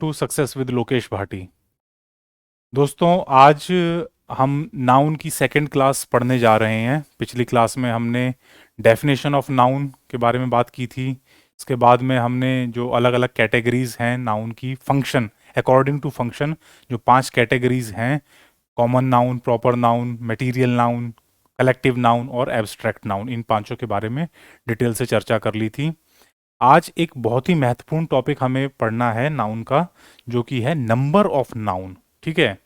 To success with Lokesh Bhati. दोस्तों, आज हम नाउन की सेकंड क्लास पढ़ने जा रहे हैं। पिछली क्लास में हमने डेफिनेशन ऑफ नाउन के बारे में बात की थी। इसके बाद में हमने जो अलग अलग कैटेगरीज हैं नाउन की, फंक्शन अकॉर्डिंग टू फंक्शन, जो 5 कैटेगरीज हैं, common noun, proper noun, material noun, collective noun और एब्स्ट्रैक्ट नाउन, इन पांचों के बारे में डिटेल से चर्चा कर ली थी। आज एक बहुत ही महत्वपूर्ण टॉपिक हमें पढ़ना है नाउन का, जो कि है नंबर ऑफ नाउन। ठीक है,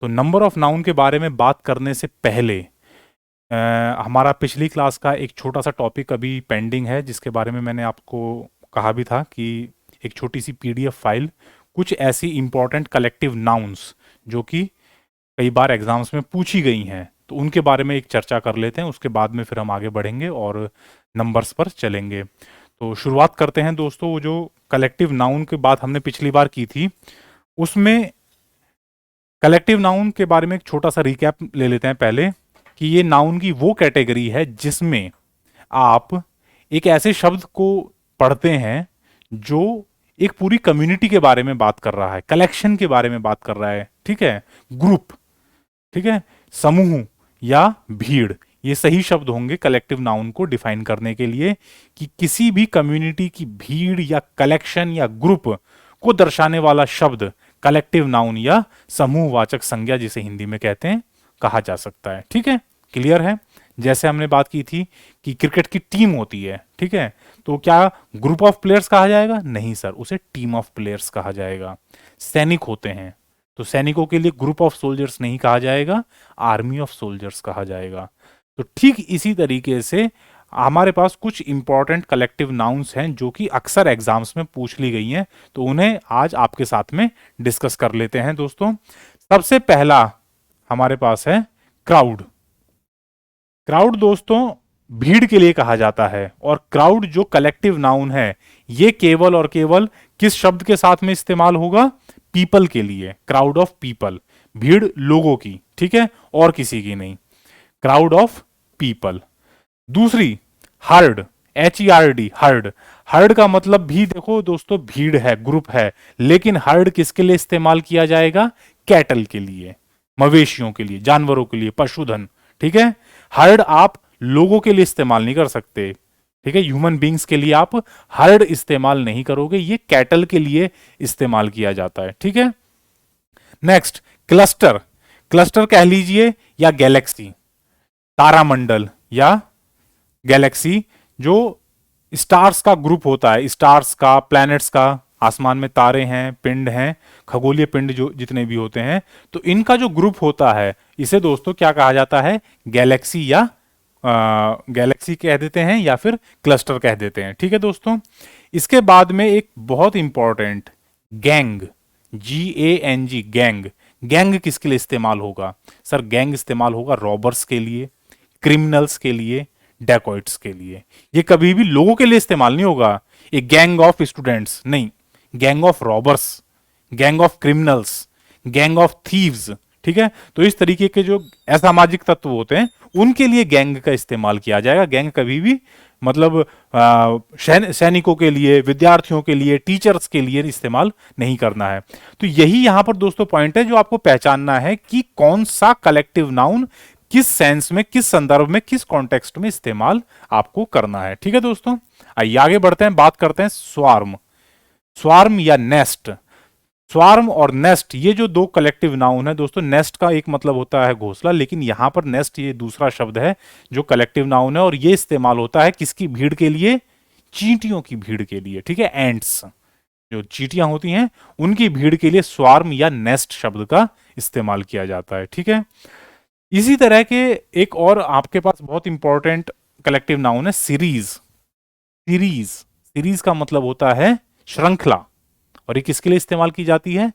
तो नंबर ऑफ नाउन के बारे में बात करने से पहले हमारा पिछली क्लास का एक छोटा सा टॉपिक अभी पेंडिंग है, जिसके बारे में मैंने आपको कहा भी था कि एक छोटी सी पीडीएफ फाइल, कुछ ऐसी इंपॉर्टेंट कलेक्टिव नाउन्स जो कि कई बार एग्जाम्स में पूछी गई हैं, तो उनके बारे में एक चर्चा कर लेते हैं। उसके बाद में फिर हम आगे बढ़ेंगे और नंबर्स पर चलेंगे। तो शुरुआत करते हैं दोस्तों। वो जो कलेक्टिव नाउन की बात हमने पिछली बार की थी, उसमें कलेक्टिव नाउन के बारे में एक छोटा सा रिकैप ले लेते हैं पहले, कि ये नाउन की वो कैटेगरी है जिसमें आप एक ऐसे शब्द को पढ़ते हैं जो एक पूरी कम्युनिटी के बारे में बात कर रहा है, कलेक्शन के बारे में बात कर रहा है। ठीक है, ग्रुप, ठीक है, समूह या भीड़, ये सही शब्द होंगे कलेक्टिव नाउन को डिफाइन करने के लिए, कि किसी भी कम्युनिटी की भीड़ या कलेक्शन या ग्रुप को दर्शाने वाला शब्द कलेक्टिव नाउन या समूहवाचक संज्ञा, जिसे हिंदी में कहते हैं, कहा जा सकता है। ठीक है, क्लियर है। जैसे हमने बात की थी कि क्रिकेट की टीम होती है, ठीक है, तो क्या ग्रुप ऑफ प्लेयर्स कहा जाएगा? नहीं सर, उसे टीम ऑफ प्लेयर्स कहा जाएगा। सैनिक होते हैं, तो सैनिकों के लिए ग्रुप ऑफ सोल्जर्स नहीं कहा जाएगा, आर्मी ऑफ सोल्जर्स कहा जाएगा। तो ठीक इसी तरीके से हमारे पास कुछ इंपॉर्टेंट कलेक्टिव नाउन्स हैं जो कि अक्सर एग्जाम्स में पूछ ली गई हैं, तो उन्हें आज आपके साथ में डिस्कस कर लेते हैं दोस्तों। सबसे पहला हमारे पास है क्राउड। क्राउड दोस्तों भीड़ के लिए कहा जाता है, और क्राउड जो कलेक्टिव नाउन है, ये केवल और केवल किस शब्द के साथ में इस्तेमाल होगा? पीपल के लिए, क्राउड ऑफ पीपल, भीड़ लोगों की, ठीक है, और किसी की नहीं, क्राउड ऑफ पीपल। दूसरी हर्ड, HERD, हर्ड। हर्ड का मतलब भी देखो दोस्तों, भीड़ है, ग्रुप है, लेकिन हर्ड किसके लिए इस्तेमाल किया जाएगा? कैटल के लिए, मवेशियों के लिए, जानवरों के लिए, पशुधन। ठीक है, हर्ड आप लोगों के लिए इस्तेमाल नहीं कर सकते। ठीक है, ह्यूमन बींग्स के लिए आप हर्ड इस्तेमाल नहीं करोगे, ये कैटल के लिए इस्तेमाल किया जाता है। ठीक है, नेक्स्ट क्लस्टर। क्लस्टर कह लीजिए या गैलेक्सी, तारामंडल या गैलेक्सी, जो स्टार्स का ग्रुप होता है, स्टार्स का, प्लैनेट्स का, आसमान में तारे हैं, पिंड हैं, खगोलीय पिंड जो जितने भी होते हैं, तो इनका जो ग्रुप होता है, इसे दोस्तों क्या कहा जाता है? गैलेक्सी या गैलेक्सी कह देते हैं या फिर क्लस्टर कह देते हैं। ठीक है दोस्तों, इसके बाद में एक बहुत important gang, GANG, gang. Gang किसके लिए इस्तेमाल होगा? सर गैंग इस्तेमाल होगा रॉबर्स के लिए, क्रिमिनल्स के लिए, डेकॉइट्स के लिए। ये कभी भी लोगों के लिए इस्तेमाल नहीं होगा। ए गैंग ऑफ स्टूडेंट्स नहीं, gang of robbers, gang of criminals, gang of thieves. ठीक है, तो इस तरीके के जो असामाजिक तत्व होते हैं, उनके लिए गैंग का इस्तेमाल किया जाएगा। गैंग कभी भी मतलब सैनिकों के लिए, विद्यार्थियों के लिए, टीचर्स के लिए इस्तेमाल नहीं करना है। तो यही यहां पर दोस्तों पॉइंट है जो आपको पहचानना है कि कौन सा कलेक्टिव नाउन किस सेंस में, किस संदर्भ में, किस कॉन्टेक्स्ट में इस्तेमाल आपको करना है। ठीक है दोस्तों, आइए आगे बढ़ते हैं, बात करते हैं स्वार्म। स्वार्म या नेस्ट। स्वार्म और नेस्ट, ये जो दो कलेक्टिव नाउन है दोस्तों, नेस्ट का एक मतलब होता है घोंसला, लेकिन यहां पर नेस्ट ये दूसरा शब्द है जो कलेक्टिव नाउन है, और ये इस्तेमाल होता है किसकी भीड़ के लिए? चींटियों की भीड़ के लिए। ठीक है, एंट्स, जो चींटियां होती हैं, उनकी भीड़ के लिए स्वार्म या नेस्ट शब्द का इस्तेमाल किया जाता है। ठीक है, इसी तरह के एक और आपके पास बहुत इंपॉर्टेंट कलेक्टिव नाउन है सीरीज। सीरीज, सीरीज का मतलब होता है श्रृंखला, और ये किसके लिए इस्तेमाल की जाती है?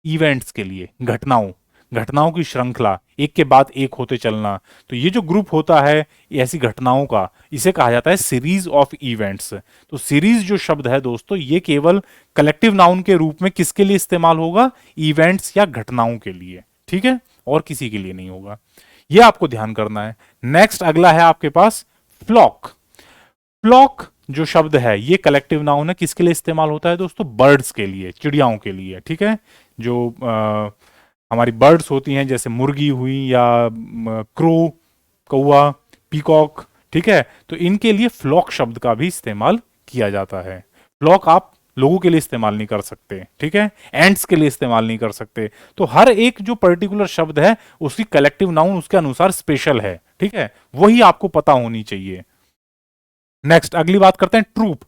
इवेंट्स के लिए, घटनाओं, घटनाओं की श्रृंखला, एक के बाद एक होते चलना। तो ये जो ग्रुप होता है ऐसी घटनाओं का, इसे कहा जाता है सीरीज ऑफ इवेंट्स। तो सीरीज जो शब्द है दोस्तों, ये केवल कलेक्टिव नाउन के रूप में किसके लिए इस्तेमाल होगा? इवेंट्स या घटनाओं के लिए। ठीक है, और किसी के लिए नहीं होगा, ये आपको ध्यान करना है। नेक्स्ट अगला है आपके पास फ्लॉक। फ्लॉक जो शब्द है ये कलेक्टिव नाउन है, किसके लिए इस्तेमाल होता है दोस्तों? बर्ड्स के लिए, चिड़ियाओं के लिए, ठीक है। जो हमारी बर्ड्स होती हैं, जैसे मुर्गी हुई या क्रो, कौवा, पीकॉक, ठीक है। तो इनके लिए फ्लॉक शब्द का भी इस्तेमाल किया जाता है। फ्लॉक आप लोगों के लिए इस्तेमाल नहीं कर सकते, ठीक है, एंट्स के लिए इस्तेमाल नहीं कर सकते। तो हर एक जो पर्टिकुलर शब्द है उसकी कलेक्टिव नाउन उसके अनुसार स्पेशल है, ठीक है, वही आपको पता होनी चाहिए। नेक्स्ट अगली बात करते हैं ट्रूप।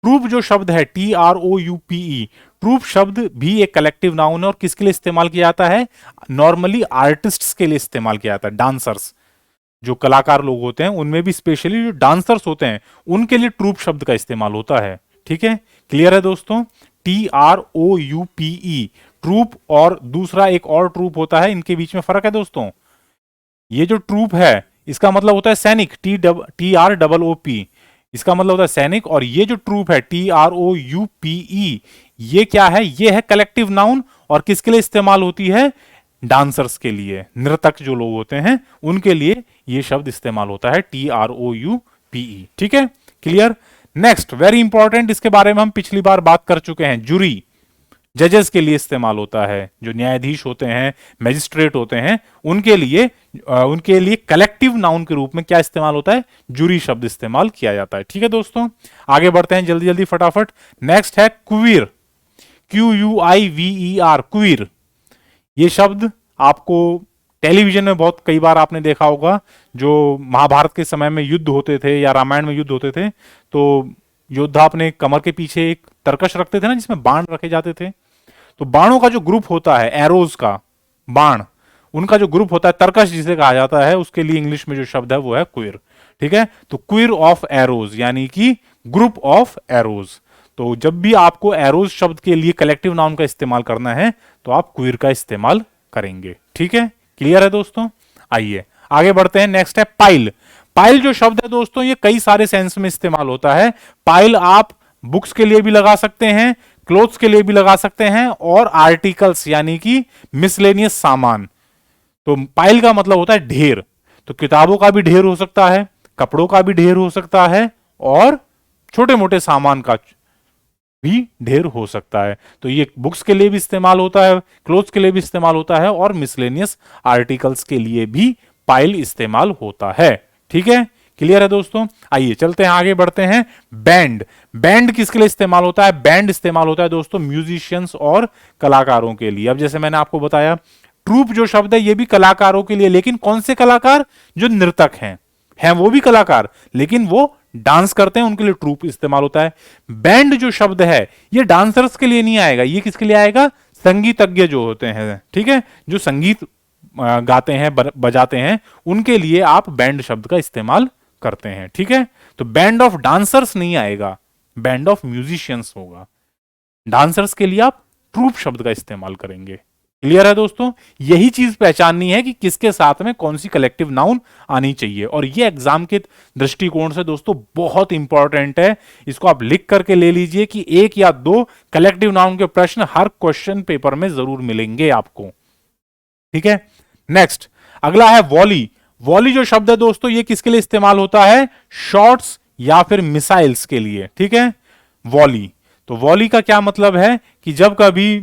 ट्रूप जो शब्द है TROUPE, ट्रूप शब्द भी एक कलेक्टिव नाउन है और किसके लिए इस्तेमाल किया जाता है? नॉर्मली आर्टिस्ट्स के लिए इस्तेमाल किया जाता है, डांसर्स, जो कलाकार लोग होते हैं उनमें भी स्पेशली जो डांसर्स होते हैं उनके लिए ट्रूप शब्द का इस्तेमाल होता है, ठीक है। क्लियर है दोस्तों? TROUPE ट्रूप, और दूसरा एक और ट्रूप होता है, इनके बीच में फर्क है दोस्तों। ये जो ट्रूप है इसका मतलब होता है सैनिक, TROOP, इसका मतलब होता है सैनिक। और ये जो ट्रूप है TROUPE, ये क्या है? ये है कलेक्टिव नाउन और किसके लिए इस्तेमाल होती है? डांसर्स के लिए, नर्तक जो लोग होते हैं उनके लिए ये शब्द इस्तेमाल होता है TROUPE, ठीक है। क्लियर? नेक्स्ट वेरी इंपॉर्टेंट, इसके बारे में हम पिछली बार बात कर चुके हैं, जूरी, जजेस के लिए इस्तेमाल होता है, जो न्यायाधीश होते हैं, मैजिस्ट्रेट होते हैं, उनके लिए कलेक्टिव नाउन के रूप में क्या इस्तेमाल होता है? जूरी शब्द इस्तेमाल किया जाता है, ठीक है दोस्तों। आगे बढ़ते हैं जल्दी जल्दी फटाफट। नेक्स्ट है क्वीर, QUIVER, क्वीर। ये शब्द आपको टेलीविजन में बहुत कई बार आपने देखा होगा, जो महाभारत के समय में युद्ध होते थे या रामायण में युद्ध होते थे, तो योद्धा अपने कमर के पीछे एक तरकश रखते थे ना, जिसमें बाण रखे जाते थे। तो बाणों का जो ग्रुप होता है, एरोज का, बाण, उनका जो ग्रुप होता है, तरकश जिसे कहा जाता है, उसके लिए इंग्लिश में जो शब्द है वो है क्विर, ठीक है। तो क्विर ऑफ एरोज यानी कि ग्रुप ऑफ एरोज। तो जब भी आपको एरोज शब्द के लिए कलेक्टिव नाउन का इस्तेमाल करना है तो आप क्विर का इस्तेमाल करेंगे, ठीक है। क्लियर है दोस्तों? आइए आगे बढ़ते हैं। नेक्स्ट है पाइल। पाइल जो शब्द है दोस्तों ये कई सारे सेंस में इस्तेमाल होता है। पाइल आप बुक्स के लिए भी लगा सकते हैं, क्लोथ्स के लिए भी लगा सकते हैं, और आर्टिकल्स यानी कि मिसलेनियस सामान। तो पाइल का मतलब होता है ढेर। तो किताबों का भी ढेर हो सकता है, कपड़ों का भी ढेर हो सकता है, और छोटे मोटे सामान का भी ढेर हो सकता है। तो ये बुक्स के लिए भी इस्तेमाल होता है, क्लोथ्स के लिए भी इस्तेमाल होता है, और मिसलेनियस आर्टिकल्स के लिए भी पाइल इस्तेमाल होता है, ठीक है। क्लियर है दोस्तों? आइए चलते हैं, आगे बढ़ते हैं। बैंड। बैंड किसके लिए इस्तेमाल होता है? बैंड इस्तेमाल होता है दोस्तों म्यूजिशियंस और कलाकारों के लिए। अब जैसे मैंने आपको बताया, ट्रूप जो शब्द है ये भी कलाकारों के लिए, लेकिन कौन से कलाकार? जो नर्तक हैं वो भी कलाकार, लेकिन वो डांस करते हैं, उनके लिए ट्रूप इस्तेमाल होता है। बैंड जो शब्द है ये डांसर्स के लिए नहीं आएगा, ये किसके लिए आएगा? संगीतज्ञ जो होते हैं, ठीक है, जो संगीत गाते हैं, बजाते हैं, उनके लिए आप बैंड शब्द का इस्तेमाल करते हैं, ठीक है। तो बैंड ऑफ डांसर्स नहीं आएगा, बैंड ऑफ म्यूजिशियंस होगा। डांसर्स के लिए आप ट्रूप शब्द का इस्तेमाल करेंगे। क्लियर है दोस्तों? यही चीज पहचाननी है कि किसके साथ में कौन सी कलेक्टिव नाउन आनी चाहिए, और ये एग्जाम के दृष्टिकोण से दोस्तों बहुत इंपॉर्टेंट है। इसको आप लिख करके ले लीजिए कि एक या दो कलेक्टिव नाउन के प्रश्न हर क्वेश्चन पेपर में जरूर मिलेंगे आपको, ठीक है। नेक्स्ट अगला है वॉली। वॉली जो शब्द है दोस्तों ये किसके लिए इस्तेमाल होता है? शॉट्स या फिर मिसाइल्स के लिए, ठीक है, वॉली। तो वॉली का क्या मतलब है कि जब कभी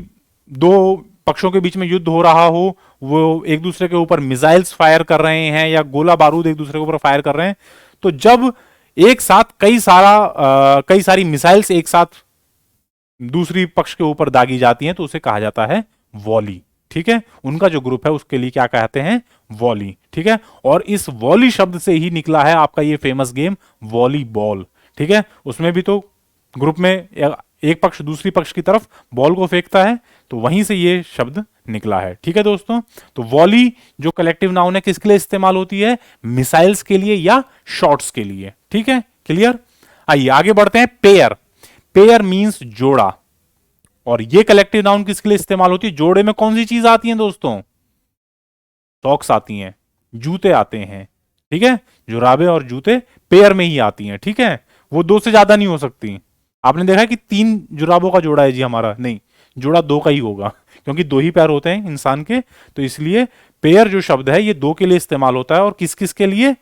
दो पक्षों के बीच में युद्ध हो रहा हो, वो एक दूसरे के ऊपर मिसाइल्स फायर कर रहे हैं या गोला बारूद एक दूसरे के ऊपर फायर कर रहे हैं, तो जब एक साथ कई सारी मिसाइल्स एक साथ दूसरी पक्ष के ऊपर दागी जाती हैं तो उसे कहा जाता है वॉली, ठीक है। उनका जो ग्रुप है उसके लिए क्या कहते हैं? वॉली, ठीक है। और इस वॉली शब्द से ही निकला है आपका ये फेमस गेम वॉलीबॉल, ठीक है। उसमें भी तो ग्रुप में एक पक्ष दूसरी पक्ष की तरफ बॉल को फेंकता है, तो वहीं से ये शब्द निकला है, ठीक है दोस्तों। तो वॉली जो कलेक्टिव नाउन है किसके लिए इस्तेमाल होती है? मिसाइल्स के लिए या शॉट्स के लिए, ठीक है। क्लियर? आइए आगे बढ़ते हैं। पेयर। पेयर मींस जोड़ा, और ये कलेक्टिव नाउन किसके लिए इस्तेमाल होती है? जोड़े में कौन सी चीज आती है दोस्तों? सॉक्स आती हैं, जूते आते हैं, ठीक है। जुराबे और जूते पेयर में ही आती हैं, ठीक है, वो दो से ज्यादा नहीं हो सकती। आपने देखा है कि 3 जुराबों का जोड़ा है जी हमारा? नहीं, जोड़ा 2 का ही होगा, क्योंकि 2 ही पैर होते हैं इंसान के। तो इसलिए पेयर जो शब्द है ये 2 के लिए इस्तेमाल होता है, और किस किस के लिए?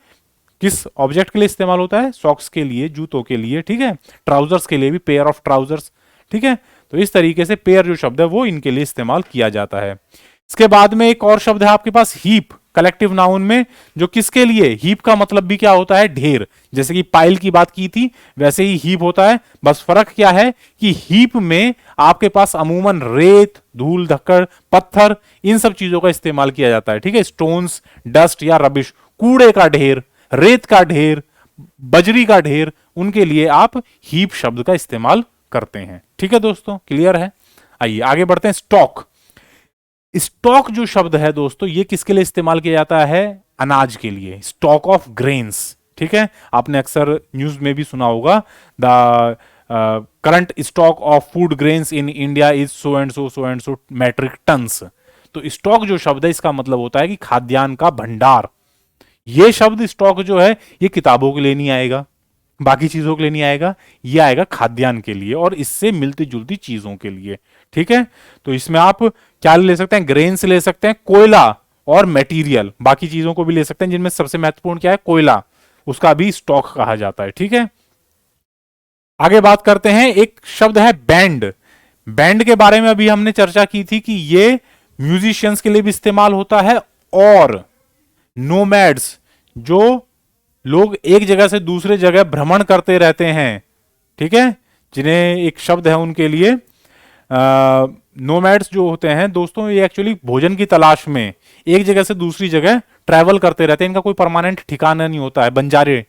किस ऑब्जेक्ट के लिए इस्तेमाल होता है? सॉक्स के लिए, जूतों के लिए, ठीक है। ट्राउजर्स के लिए भी, पेयर ऑफ ट्राउजर्स, ठीक है। तो इस तरीके से पेयर जो शब्द है वो इनके लिए इस्तेमाल किया जाता है। इसके बाद में एक और शब्द है आपके पास हीप, कलेक्टिव नाउन में, जो किसके लिए? हीप का मतलब भी क्या होता है? ढेर। जैसे कि पाइल की बात की थी वैसे ही हीप होता है, बस फर्क क्या है कि हीप में आपके पास अमूमन रेत, धूल धक्कड़, पत्थर, इन सब चीजों का इस्तेमाल किया जाता है, ठीक है। स्टोन्स, डस्ट या रबिश, कूड़े का ढेर, रेत का ढेर, बजरी का ढेर, उनके लिए आप हीप शब्द का इस्तेमाल करते हैं, ठीक है दोस्तों, क्लियर है। आइए आगे बढ़ते हैं। स्टॉक, स्टॉक जो शब्द है दोस्तों ये किसके लिए इस्तेमाल किया जाता है? अनाज के लिए, स्टॉक ऑफ ग्रेन्स, ठीक है। आपने अक्सर न्यूज में भी सुना होगा, the current stock of food grains in India is so and so metric tons. तो स्टॉक जो शब्द है इसका मतलब होता है कि खाद्यान्न का भंडार। ये शब्द स्टॉक जो है ये किताबों के लिए नहीं आएगा, बाकी चीजों के लिए नहीं आएगा, ये आएगा खाद्यान्न के लिए और इससे मिलती जुलती चीजों के लिए, ठीक है। तो इसमें आप क्या ले सकते हैं? ग्रेन्स ले सकते हैं, कोयला और मटेरियल, बाकी चीजों को भी ले सकते हैं, जिनमें सबसे महत्वपूर्ण क्या है? कोयला, उसका भी स्टॉक कहा जाता है, ठीक है। आगे बात करते हैं, एक शब्द है बैंड। बैंड के बारे में अभी हमने चर्चा की थी कि ये म्यूजिशियंस के लिए भी इस्तेमाल होता है और नोमैड्स, जो लोग एक जगह से दूसरे जगह भ्रमण करते रहते हैं, ठीक है, जिन्हें एक शब्द है उनके लिए, नोमैड्स जो होते हैं दोस्तों ये एक्चुअली भोजन की तलाश में एक जगह से दूसरी जगह ट्रैवल करते रहते हैं, इनका कोई परमानेंट ठिकाना नहीं होता है, बंजारे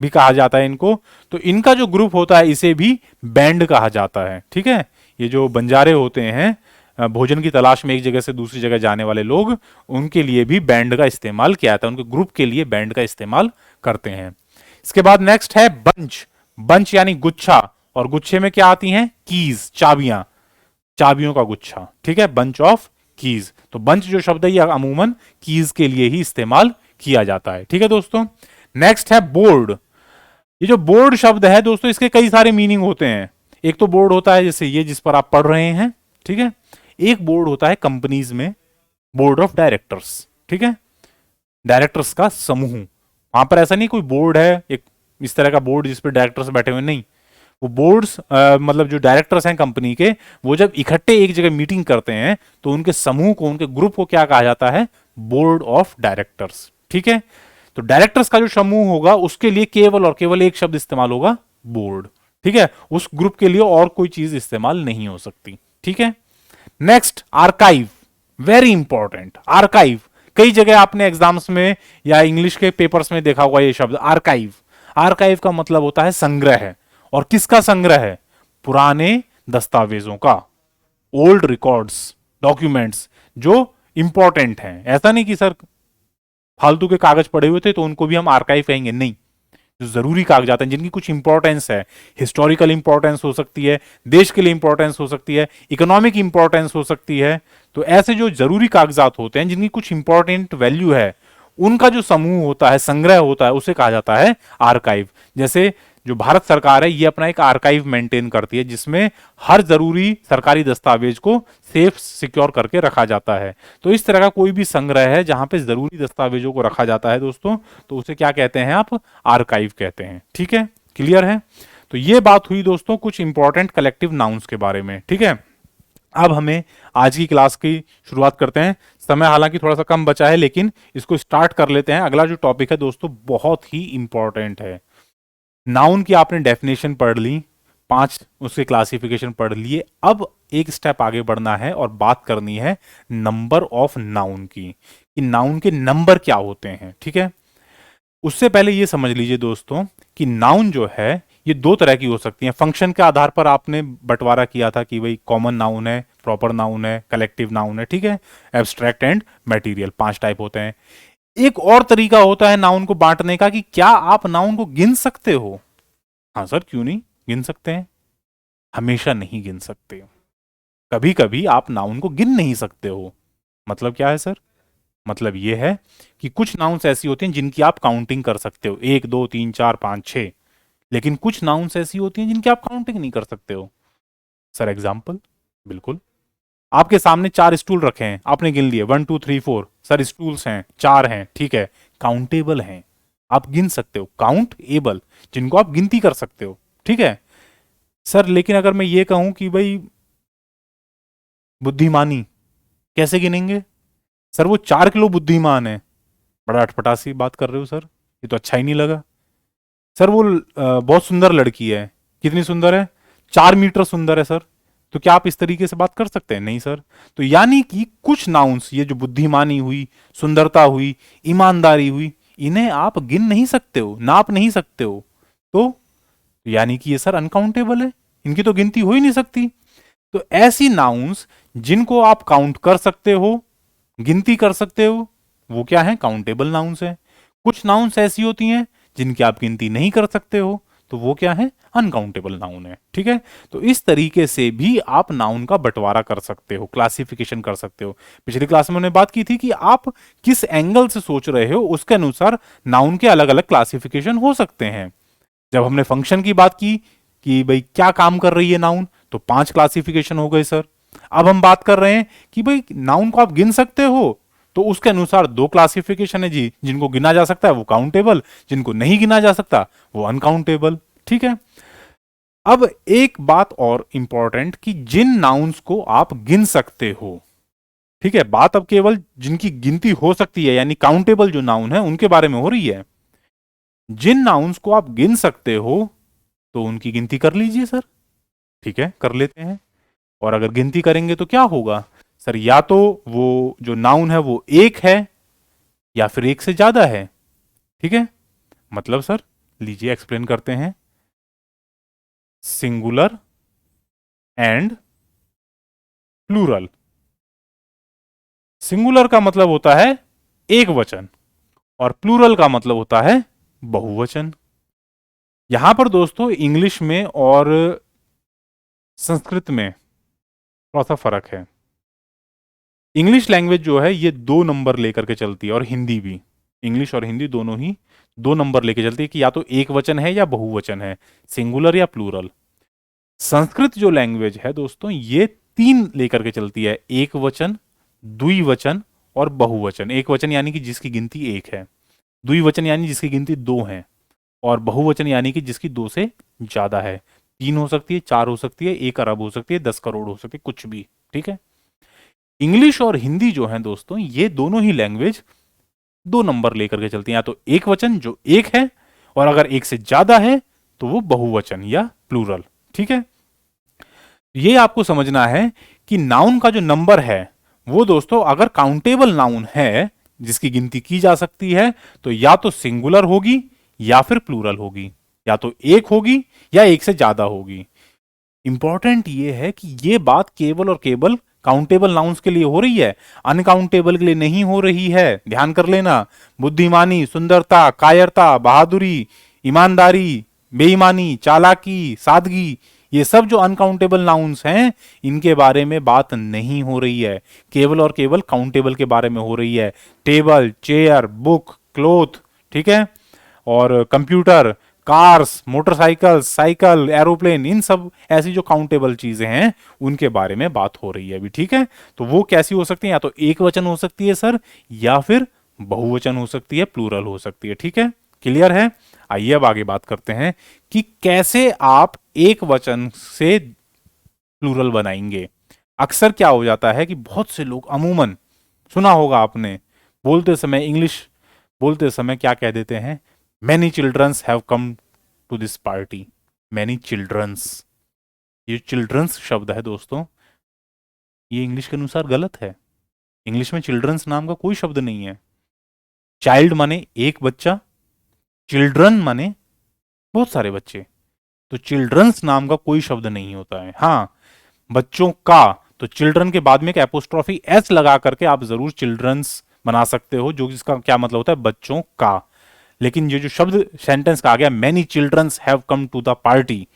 भी कहा जाता है इनको। तो इनका जो ग्रुप होता है इसे भी बैंड कहा जाता है, ठीक है। ये जो बंजारे होते हैं भोजन की तलाश में एक जगह से दूसरी जगह जाने वाले लोग, उनके लिए भी बैंड का इस्तेमाल किया जाता है, उनके ग्रुप के लिए बैंड का इस्तेमाल करते हैं। इसके बाद नेक्स्ट है बंच। बंच यानी गुच्छा, और गुच्छे में क्या आती हैं? कीज, चाबियां, चाबियों का गुच्छा, ठीक है, बंच ऑफ कीज। तो बंच जो शब्द है ये अमूमन कीज के लिए ही इस्तेमाल किया जाता है, ठीक है दोस्तों। नेक्स्ट है बोर्ड। ये जो बोर्ड शब्द है दोस्तों इसके कई सारे मीनिंग होते हैं। एक तो बोर्ड होता है जैसे ये जिस पर आप पढ़ रहे हैं, ठीक है। एक बोर्ड होता है कंपनीज में, बोर्ड ऑफ डायरेक्टर्स, ठीक है, डायरेक्टर्स का समूह। वहां पर ऐसा नहीं कोई बोर्ड है एक इस तरह का बोर्ड जिस पर डायरेक्टर्स बैठे हुए, नहीं, वो बोर्ड्स मतलब जो डायरेक्टर्स हैं कंपनी के, वो जब इकट्ठे एक जगह मीटिंग करते हैं तो उनके समूह को, उनके ग्रुप को क्या कहा जाता है? बोर्ड ऑफ डायरेक्टर्स, ठीक है। तो डायरेक्टर्स का जो समूह होगा उसके लिए केवल और केवल एक शब्द इस्तेमाल होगा, बोर्ड, ठीक है। उस ग्रुप के लिए और कोई चीज इस्तेमाल नहीं हो सकती, ठीक है। Next archive, very important, archive. कई जगह आपने एग्जाम्स में या इंग्लिश के पेपर्स में देखा होगा ये शब्द आर्काइव। आर्काइव का मतलब होता है संग्रह, और किसका संग्रह है? पुराने दस्तावेजों का, ओल्ड रिकॉर्ड्स, डॉक्यूमेंट्स जो इंपॉर्टेंट हैं। ऐसा नहीं कि सर फालतू के कागज पड़े हुए थे तो उनको भी हम आर्काइव कहेंगे, नहीं, जो जरूरी कागजात हैं जिनकी कुछ इंपॉर्टेंस है, हिस्टोरिकल इंपॉर्टेंस हो सकती है, देश के लिए इंपॉर्टेंस हो सकती है, इकोनॉमिक इंपॉर्टेंस हो सकती है, तो ऐसे जो जरूरी कागजात होते हैं जिनकी कुछ इंपॉर्टेंट वैल्यू है, उनका जो समूह होता है, संग्रह होता है, उसे कहा जाता है आर्काइव। जैसे जो भारत सरकार है ये अपना एक आर्काइव मेंटेन करती है जिसमें हर जरूरी सरकारी दस्तावेज को सेफ सिक्योर करके रखा जाता है। तो इस तरह का कोई भी संग्रह है जहां पे जरूरी दस्तावेजों को रखा जाता है दोस्तों, तो उसे क्या कहते हैं? आप आर्काइव कहते हैं, ठीक है, क्लियर है। तो ये बात हुई दोस्तों कुछ इंपॉर्टेंट कलेक्टिव नाउन्स के बारे में, ठीक है। अब हमें आज की क्लास की शुरुआत करते हैं। समय हालांकि थोड़ा सा कम बचा है लेकिन इसको स्टार्ट कर लेते हैं। अगला जो टॉपिक है दोस्तों बहुत ही इंपॉर्टेंट है। नाउन की आपने डेफिनेशन पढ़ ली, 5 उसके क्लासिफिकेशन पढ़ लिए। अब एक स्टेप आगे बढ़ना है और बात करनी है नंबर ऑफ नाउन की, कि नाउन के नंबर क्या होते हैं, ठीक है। उससे पहले ये समझ लीजिए दोस्तों कि नाउन जो है ये 2 तरह की हो सकती हैं। फंक्शन के आधार पर आपने बंटवारा किया था कि भाई कॉमन नाउन है, प्रॉपर नाउन है, कलेक्टिव नाउन है, ठीक है, एब्स्ट्रैक्ट एंड मटेरियल, 5 टाइप होते हैं। एक और तरीका होता है नाउन को बांटने का कि क्या आप नाउन को गिन सकते हो? हाँ सर, क्यों नहीं गिन सकते हैं, हमेशा नहीं गिन सकते, कभी कभी आप नाउन को गिन नहीं सकते हो। मतलब क्या है सर? मतलब यह है कि कुछ नाउन्स ऐसी होती हैं जिनकी आप काउंटिंग कर सकते हो, 1 2 3 4 5 6, लेकिन कुछ नाउन्स ऐसी होती हैं जिनकी आप काउंटिंग नहीं कर सकते हो। Sir example? बिल्कुल, आपके सामने 4 स्टूल रखे हैं, आपने गिन लिए 1 2 3 4, सर स्टूल्स हैं 4 हैं, ठीक है, काउंटेबल हैं, आप गिन सकते हो, काउंट एबल, जिनको आप गिनती कर सकते हो, ठीक है सर। लेकिन अगर मैं ये कहूं कि भाई बुद्धिमानी, कैसे गिनेंगे सर? वो 4 किलो बुद्धिमान है। बड़ा अटपटा सी बात कर रहे हो सर, ये तो अच्छा ही नहीं लगा। सर वो बहुत सुंदर लड़की है। कितनी सुंदर है? 4 मीटर सुंदर है सर। तो क्या आप इस तरीके से बात कर सकते हैं? नहीं सर। तो यानी कि कुछ नाउन्स, ये जो बुद्धिमानी हुई, सुंदरता हुई, ईमानदारी हुई, इन्हें आप गिन नहीं सकते हो, नाप नहीं सकते हो। तो यानी कि ये सर अनकाउंटेबल है, इनकी तो गिनती हो ही नहीं सकती। तो ऐसी नाउन्स जिनको आप काउंट कर सकते हो, गिनती कर सकते हो, वो क्या है? काउंटेबल नाउन्स है। कुछ नाउन्स ऐसी होती हैं जिनकी आप गिनती नहीं कर सकते हो, तो वो क्या है? अनकाउंटेबल नाउन है, ठीक है। तो इस तरीके से भी आप नाउन का बंटवारा कर सकते हो, क्लासिफिकेशन कर सकते हो। पिछली क्लास में हमने बात की थी कि आप किस एंगल से सोच रहे हो उसके अनुसार नाउन के अलग अलग क्लासिफिकेशन हो सकते हैं। जब हमने फंक्शन की बात की कि भाई क्या काम कर रही है नाउन, तो 5 क्लासिफिकेशन हो गए सर। अब हम बात कर रहे हैं कि भाई नाउन को आप गिन सकते हो, तो उसके अनुसार 2 क्लासिफिकेशन है जी। जिनको गिना जा सकता है वो काउंटेबल, जिनको नहीं गिना जा सकता वो अनकाउंटेबल, ठीक है। अब एक बात और इंपॉर्टेंट कि जिन नाउन्स को आप गिन सकते हो, ठीक है, बात अब केवल जिनकी गिनती हो सकती है यानी काउंटेबल जो नाउन है उनके बारे में हो रही है। जिन नाउन्स को आप गिन सकते हो तो उनकी गिनती कर लीजिए सर, ठीक है, कर लेते हैं। और अगर गिनती करेंगे तो क्या होगा सर? या तो वो जो नाउन है वो एक है या फिर एक से ज्यादा है, ठीक है। मतलब सर लीजिए एक्सप्लेन करते हैं। Singular and plural. सिंगुलर का मतलब होता है एक वचन और प्लूरल का मतलब होता है बहुवचन। यहां पर दोस्तों इंग्लिश में और संस्कृत में थोड़ा सा फर्क है। इंग्लिश लैंग्वेज जो है ये 2 नंबर लेकर के चलती है, और हिंदी भी, इंग्लिश और हिंदी दोनों ही 2 नंबर लेके चलती है कि या तो एक वचन है या बहुवचन है, सिंगुलर या प्लूरल। संस्कृत जो लैंग्वेज है दोस्तों ये 3 लेकर के चलती है, एक वचन, द्विवचन और बहुवचन। एक वचन यानी कि जिसकी गिनती एक है, द्विवचन यानी जिसकी गिनती 2 है, और बहुवचन यानी कि जिसकी 2 से ज्यादा है। 3 हो सकती है, 4 हो सकती है, 1 अरब हो सकती है, 10 करोड़ हो सकती है, कुछ भी, ठीक है। इंग्लिश और हिंदी जो है दोस्तों ये दोनों ही लैंग्वेज 2 नंबर लेकर के चलती हैं, या तो एक वचन जो एक है, और अगर एक से ज्यादा है तो वो बहुवचन या प्लूरल, ठीक है। ये आपको समझना है कि नाउन का जो नंबर है वो दोस्तों अगर काउंटेबल नाउन है जिसकी गिनती की जा सकती है तो या तो सिंगुलर होगी या फिर प्लूरल होगी, या तो एक होगी या एक से ज्यादा होगी। इंपॉर्टेंट ये है कि ये बात केवल और केवल काउंटेबल नाउन्स के लिए हो रही है, अनकाउंटेबल के लिए नहीं हो रही है, ध्यान कर लेना। बुद्धिमानी, सुंदरता, कायरता, बहादुरी, ईमानदारी, बेईमानी, चालाकी, सादगी, ये सब जो अनकाउंटेबल नाउन्स हैं इनके बारे में बात नहीं हो रही है, केवल और केवल काउंटेबल के बारे में हो रही है। टेबल, चेयर, बुक, क्लोथ, ठीक है, और computer, cars, motorcycle, cycle, aeroplane, इन सब ऐसी जो काउंटेबल चीजें हैं उनके बारे में बात हो रही है अभी, ठीक है। तो वो कैसी हो सकती है? या तो एक वचन हो सकती है सर, या फिर बहुवचन हो सकती है, प्लूरल हो सकती है, ठीक है। क्लियर है? आइए अब आगे बात करते हैं कि कैसे आप एक वचन से प्लूरल बनाएंगे। अक्सर क्या हो जाता है कि बहुत से लोग, अमूमन सुना होगा आपने, बोलते समय, इंग्लिश बोलते समय क्या कह देते हैं? Many childrens have come to this party. Many childrens, ये चिल्ड्रंस शब्द है दोस्तों, ये इंग्लिश के अनुसार गलत है। इंग्लिश में चिल्ड्रंस नाम का कोई शब्द नहीं है। चाइल्ड माने एक बच्चा, चिल्ड्रन माने बहुत सारे बच्चे। तो चिल्ड्रंस नाम का कोई शब्द नहीं होता है। हाँ, बच्चों का, तो चिल्ड्रन के बाद में एक एपोस्ट्रॉफी एस लगा करके आप जरूर चिल्ड्रंस बना सकते हो, जो जिसका क्या मतलब होता है? बच्चों का। लेकिन ये जो शब्द सेंटेंस का आ गया, many childrens have come to the party,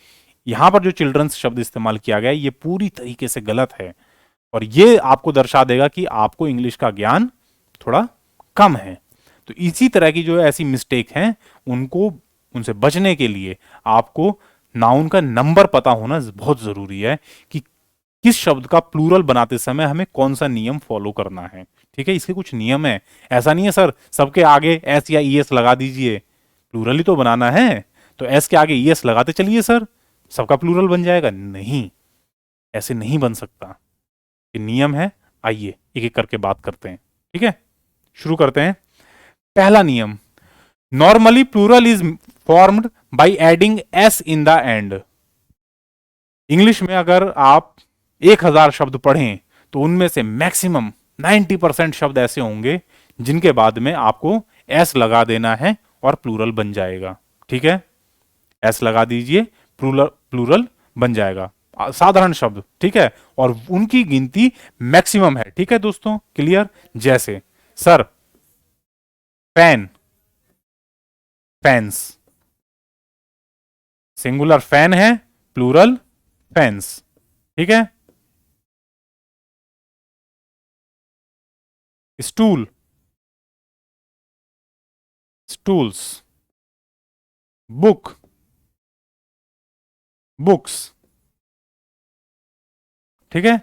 यहां पर जो चिल्ड्रंस शब्द इस्तेमाल किया गया है ये पूरी तरीके से गलत है, और ये आपको दर्शा देगा कि आपको इंग्लिश का ज्ञान थोड़ा कम है। तो इसी तरह की जो ऐसी मिस्टेक हैं उनको, उनसे बचने के लिए आपको नाउन का नंबर पता होना बहुत जरूरी है कि किस शब्द का प्लूरल बनाते समय हमें कौन सा नियम फॉलो करना है, ठीक है। इसके कुछ नियम है, ऐसा नहीं है सर सबके आगे एस या ई एस लगा दीजिए, प्लूरल ही तो बनाना है, तो एस के आगे ईएस लगाते चलिए सर, सबका प्लूरल बन जाएगा। नहीं, ऐसे नहीं बन सकता, ये नियम है। आइए एक एक करके बात करते हैं, ठीक है, शुरू करते हैं। पहला नियम, normally plural is formed by adding S in the end. English में अगर आप 1000 शब्द पढ़ें तो उनमें से मैक्सिमम 90% शब्द ऐसे होंगे जिनके बाद में आपको एस लगा देना है और प्लूरल बन जाएगा। ठीक है, एस लगा दीजिए, प्लूरल बन जाएगा, साधारण शब्द। ठीक है, और उनकी गिनती मैक्सिमम है। ठीक है दोस्तों, क्लियर। जैसे sir, fan, fans, singular fan है, प्लूरल फैंस। ठीक है, स्टूल, स्टूल्स, बुक, बुक्स। ठीक है,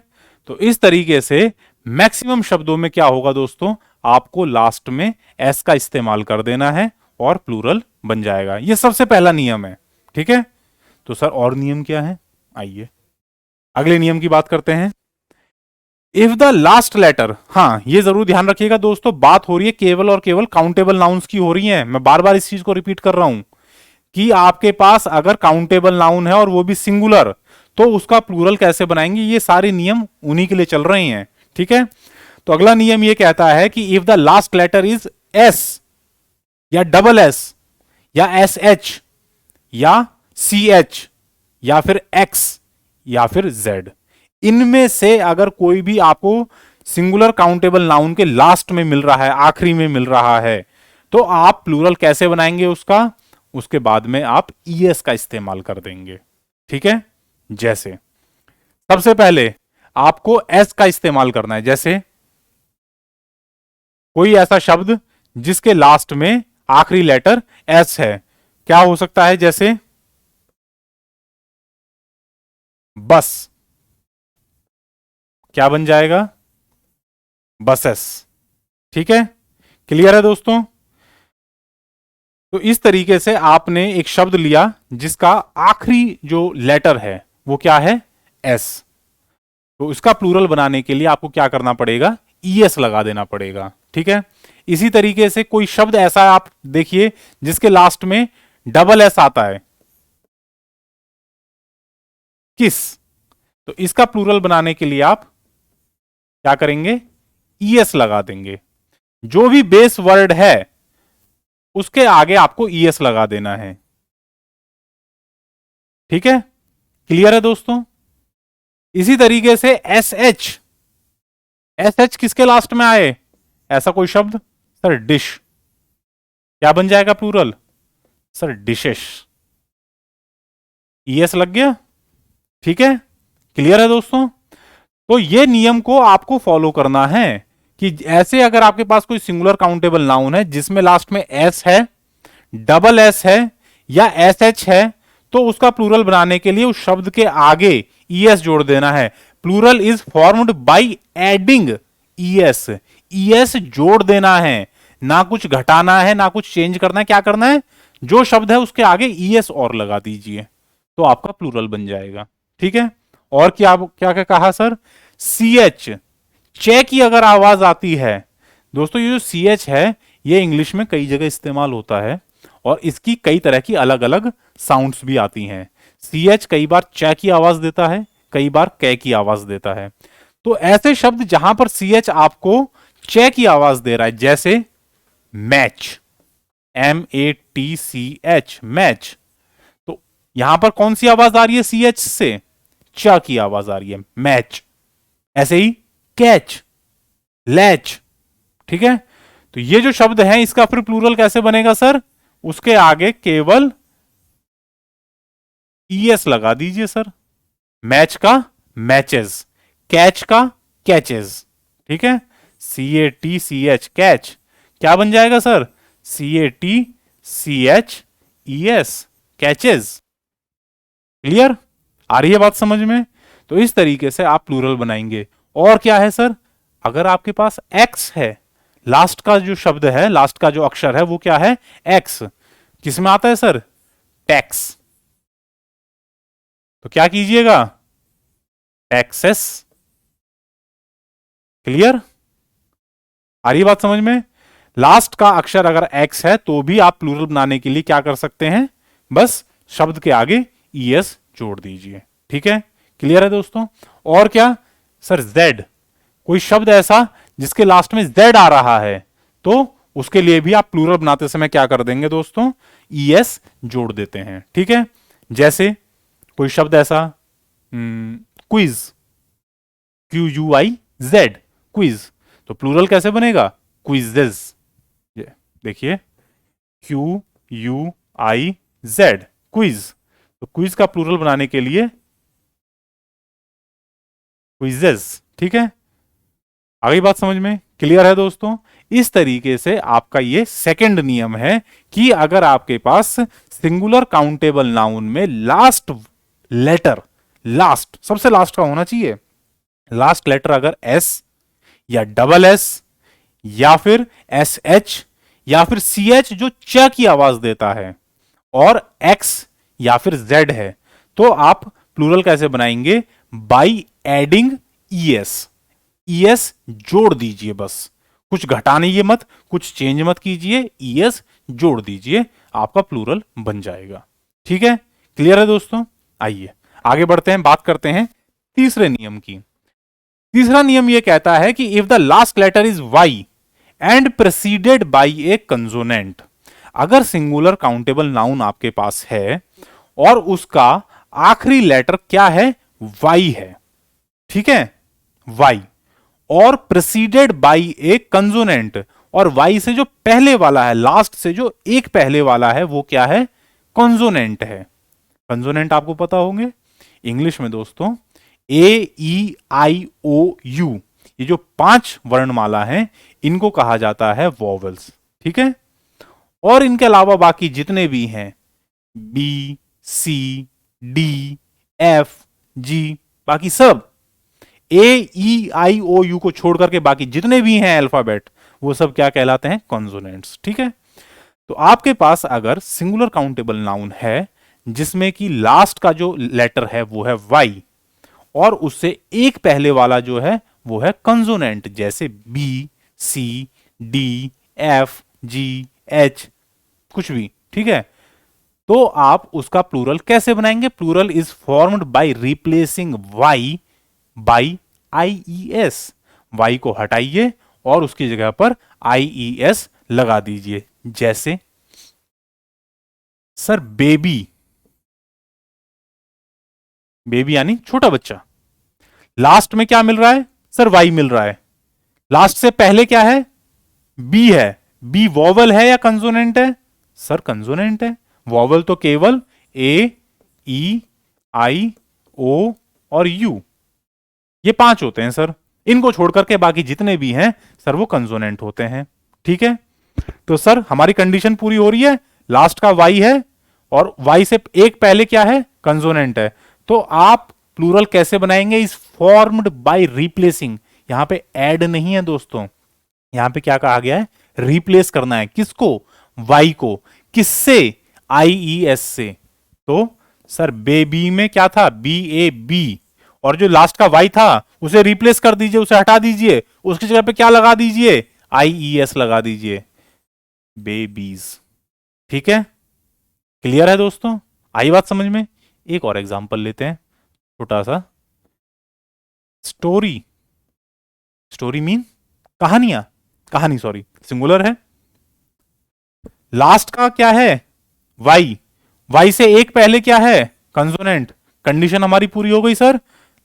तो इस तरीके से मैक्सिमम शब्दों में क्या होगा दोस्तों, आपको लास्ट में एस का इस्तेमाल कर देना है और प्लूरल बन जाएगा। ये सबसे पहला नियम है। ठीक है, तो सर और नियम क्या है, आइए अगले नियम की बात करते हैं। इफ द लास्ट लेटर, हाँ ये जरूर ध्यान रखिएगा दोस्तों, बात हो रही है केवल और केवल काउंटेबल नाउन्स की हो रही है। मैं बार बार इस चीज को रिपीट कर रहा हूं कि आपके पास अगर काउंटेबल नाउन है और वो भी सिंगुलर, तो उसका प्लूरल कैसे बनाएंगे, ये सारे नियम उन्हीं के लिए चल रहे हैं। ठीक है, तो अगला नियम ये कहता है कि if the last letter is S या डबल एस या एस एच या सी एच या फिर एक्स या फिर जेड, इनमें से अगर कोई भी आपको सिंगुलर काउंटेबल नाउन के लास्ट में मिल रहा है, आखिरी में मिल रहा है, तो आप प्लूरल कैसे बनाएंगे उसका, उसके बाद में आप ईएस का इस्तेमाल कर देंगे। ठीक है, जैसे सबसे पहले आपको एस का इस्तेमाल करना है। जैसे कोई ऐसा शब्द जिसके लास्ट में आखिरी लेटर एस है, क्या हो सकता है, जैसे बस, क्या बन जाएगा, बसेस। ठीक है, क्लियर है दोस्तों। तो इस तरीके से आपने एक शब्द लिया जिसका आखिरी जो लेटर है वो क्या है, एस, तो इसका प्लूरल बनाने के लिए आपको क्या करना पड़ेगा, ईएस लगा देना पड़ेगा। ठीक है, इसी तरीके से कोई शब्द ऐसा आप देखिए जिसके लास्ट में डबल एस आता है, किस, तो इसका प्लूरल बनाने के लिए आप क्या करेंगे, ईएस लगा देंगे। जो भी बेस वर्ड है उसके आगे आपको ईएस लगा देना है। ठीक है, क्लियर है दोस्तों। इसी तरीके से एस एच, एस एच किसके लास्ट में आए, ऐसा कोई शब्द, सर डिश, क्या बन जाएगा प्लूरल, सर डिशेस, ईएस लग गया। ठीक है, क्लियर है दोस्तों। तो ये नियम को आपको फॉलो करना है कि ऐसे अगर आपके पास कोई सिंगुलर काउंटेबल नाउन है जिसमें लास्ट में एस है, डबल एस है या एस एच है, तो उसका प्लूरल बनाने के लिए उस शब्द के आगे ईएस जोड़ देना है। Plural is formed by adding ES, ES जोड़ देना है, ना कुछ घटाना है ना कुछ चेंज करना है। क्या करना है, जो शब्द है उसके आगे ईएस और लगा दीजिए तो आपका प्लूरल बन जाएगा। ठीक है, और क्या क्या क्या कहा सर, सी एच, चे की अगर आवाज आती है दोस्तों, ये जो सी एच है ये इंग्लिश में कई जगह इस्तेमाल होता है और इसकी कई तरह की अलग अलग साउंड्स भी आती हैं। सी एच कई बार चे की आवाज देता है, कई बार कै की आवाज देता है। तो ऐसे शब्द जहां पर सी एच आपको चे की आवाज दे रहा है, जैसे मैच, MATCH, मैच, तो यहां पर कौन सी आवाज आ रही है सी एच से, चा की आवाज आ रही है, मैच। ऐसे ही कैच, लैच। ठीक है, तो ये जो शब्द है इसका फिर प्लूरल कैसे बनेगा सर, उसके आगे केवल ईएस लगा दीजिए सर, मैच का मैचेस, कैच का कैचेस। ठीक है, CATCH, कैच, क्या बन जाएगा सर, CATCHES, कैचेस। क्लियर, आ रही है बात समझ में। तो इस तरीके से आप प्लूरल बनाएंगे। और क्या है सर, अगर आपके पास एक्स है, लास्ट का जो शब्द है, लास्ट का जो अक्षर है वो क्या है, एक्स, किस में आता है सर? टैक्स। तो क्या कीजिएगा? टैक्सेस। क्लियर? आ रही बात समझ में? लास्ट का अक्षर अगर एक्स है तो भी आप प्लूरल बनाने के लिए क्या कर सकते हैं? बस शब्द के आगे ईएस जोड़ दीजिए। ठीक है, क्लियर है दोस्तों? और क्या सर? जेड, कोई शब्द ऐसा जिसके लास्ट में जेड आ रहा है तो उसके लिए भी आप प्लूरल बनाते समय क्या कर देंगे दोस्तों? ईएस जोड़ देते हैं। ठीक है, जैसे कोई शब्द ऐसा क्विज, QUIZ, क्विज, तो प्लूरल कैसे बनेगा? क्विजेज। ये देखिए, QUIZ, क्विज। तो क्विज का प्लूरल बनाने के लिए क्विजेज। ठीक है, आ गई बात समझ में? क्लियर है दोस्तों? इस तरीके से आपका ये सेकंड नियम है कि अगर आपके पास सिंगुलर काउंटेबल नाउन में लास्ट लेटर, लास्ट सबसे लास्ट का होना चाहिए, लास्ट लेटर अगर एस या डबल एस या फिर एस एच या फिर सी एच जो च की आवाज देता है और एक्स या फिर जेड है, तो आप प्लूरल कैसे बनाएंगे? By adding ES. ईएस जोड़ दीजिए, बस कुछ घटाइए मत, कुछ चेंज मत कीजिए, ईएस जोड़ दीजिए, आपका प्लूरल बन जाएगा। ठीक है, क्लियर है दोस्तों? आइए आगे बढ़ते हैं, बात करते हैं तीसरे नियम की। तीसरा नियम यह कहता है कि if the last letter is y and preceded by a consonant, अगर सिंगुलर काउंटेबल नाउन आपके पास है और उसका आखिरी लेटर क्या है? वाई है। ठीक है, वाई, और प्रेसीडेड बाई ए कंसोनेंट, और वाई से जो पहले वाला है, लास्ट से जो एक पहले वाला है वो क्या है? कंसोनेंट है। कंसोनेंट आपको पता होंगे इंग्लिश में दोस्तों, AEIOU, ये जो 5 वर्णमाला हैं इनको कहा जाता है वॉवेल्स। ठीक है, और इनके अलावा बाकी जितने भी हैं B, C, D, F, G, बाकी सब AEIOU को छोड़ करके बाकी जितने भी हैं अल्फाबेट वो सब क्या कहलाते हैं? कॉन्सोनेंट्स। ठीक है, तो आपके पास अगर सिंगुलर काउंटेबल नाउन है जिसमें कि लास्ट का जो लेटर है वो है वाई और उससे एक पहले वाला जो है वो है कंसोनेंट, जैसे बी, सी, डी, एफ, जी, एच, कुछ भी। ठीक है, तो आप उसका प्लूरल कैसे बनाएंगे? Plural is formed by replacing Y by IES. Y को हटाइए और उसकी जगह पर आईईएस लगा दीजिए। जैसे सर बेबी, बेबी यानी छोटा बच्चा, लास्ट में क्या मिल रहा है? सर वाई मिल रहा है। लास्ट से पहले क्या है? बी है। बी वॉवल है या कंसोनेंट है? सर कंसोनेंट है। वॉवल तो केवल ए, ई, आई, ओ और यू, ये 5 होते हैं सर। इनको छोड़ करके बाकी जितने भी हैं सर वो कंसोनेंट होते हैं। ठीक है, तो सर हमारी कंडीशन पूरी हो रही है, लास्ट का वाई है और वाई से एक पहले क्या है? कंसोनेंट है। तो आप प्लूरल कैसे बनाएंगे? Is formed by replacing. यहां पे ऐड नहीं है दोस्तों, यहां पे क्या कहा गया है? रिप्लेस करना है। किसको? वाई को। किससे? आईईएस से। तो सर बेबी में क्या था? BAB, और जो लास्ट का वाई था उसे रिप्लेस कर दीजिए, उसे हटा दीजिए, उसकी जगह पे क्या लगा दीजिए? आईईएस लगा दीजिए, बेबीज। ठीक है, क्लियर है दोस्तों? आई बात समझ में? एक और एग्जांपल लेते हैं छोटा सा। स्टोरी, स्टोरी मीन कहानियां, कहानी, सॉरी सिंगुलर है। लास्ट का क्या है? वाई, वाई से एक पहले क्या है? कंसोनेंट। कंडीशन हमारी पूरी हो गई sir.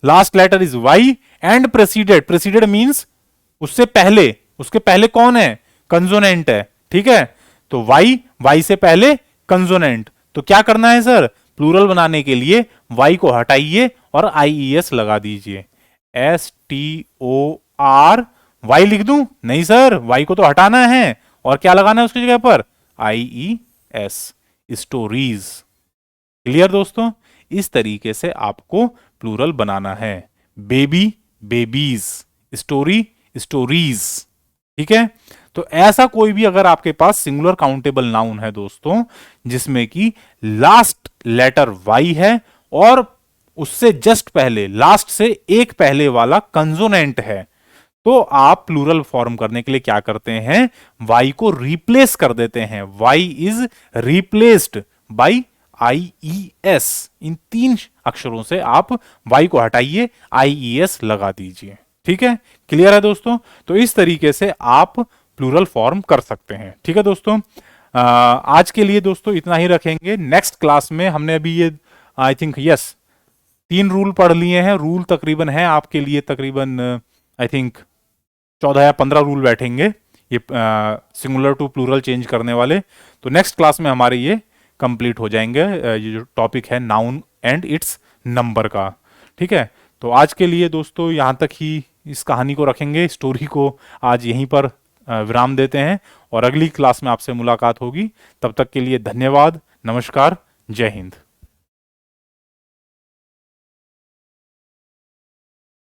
Last letter is y and preceded, preceded means उससे पहले, उसके पहले कौन है? कंसोनेंट है। ठीक है, तो वाई, वाई से पहले कंसोनेंट। तो क्या करना है सर? प्लूरल बनाने के लिए वाई को हटाइए और आईईएस लगा दीजिए। STOR, वाई लिख दूं? नहीं सर, वाई को तो हटाना है और क्या लगाना है उसकी जगह पर? IES, stories. क्लियर दोस्तों? इस तरीके से आपको प्लूरल बनाना है। Baby, babies, story, stories. ठीक है, तो ऐसा कोई भी अगर आपके पास सिंगुलर काउंटेबल नाउन है दोस्तों, जिसमें कि लास्ट लेटर वाई है और उससे जस्ट पहले, लास्ट से एक पहले वाला कंसोनेंट है, तो आप प्लूरल फॉर्म करने के लिए क्या करते हैं, वाई को रिप्लेस कर देते हैं। Y is replaced by i e s. इन 3 अक्षरों से आप वाई को हटाइए, आई ई एस लगा दीजिए। ठीक है, क्लियर है दोस्तों? तो इस तरीके से आप प्लूरल फॉर्म कर सकते हैं। ठीक है दोस्तों, आज के लिए दोस्तों इतना ही रखेंगे। नेक्स्ट क्लास में हमने अभी ये आई थिंक 3 रूल पढ़ लिए हैं। रूल तकरीबन है आपके लिए तकरीबन आई थिंक 14 या 15 रूल बैठेंगे ये सिंगुलर टू प्लूरल चेंज करने वाले। तो नेक्स्ट क्लास में हमारे ये कंप्लीट हो जाएंगे, ये जो टॉपिक है नाउन एंड इट्स नंबर का। ठीक है, तो आज के लिए दोस्तों यहाँ तक ही इस कहानी को रखेंगे, स्टोरी को आज यहीं पर विराम देते हैं और अगली क्लास में आपसे मुलाकात होगी। तब तक के लिए धन्यवाद, नमस्कार, जय हिंद।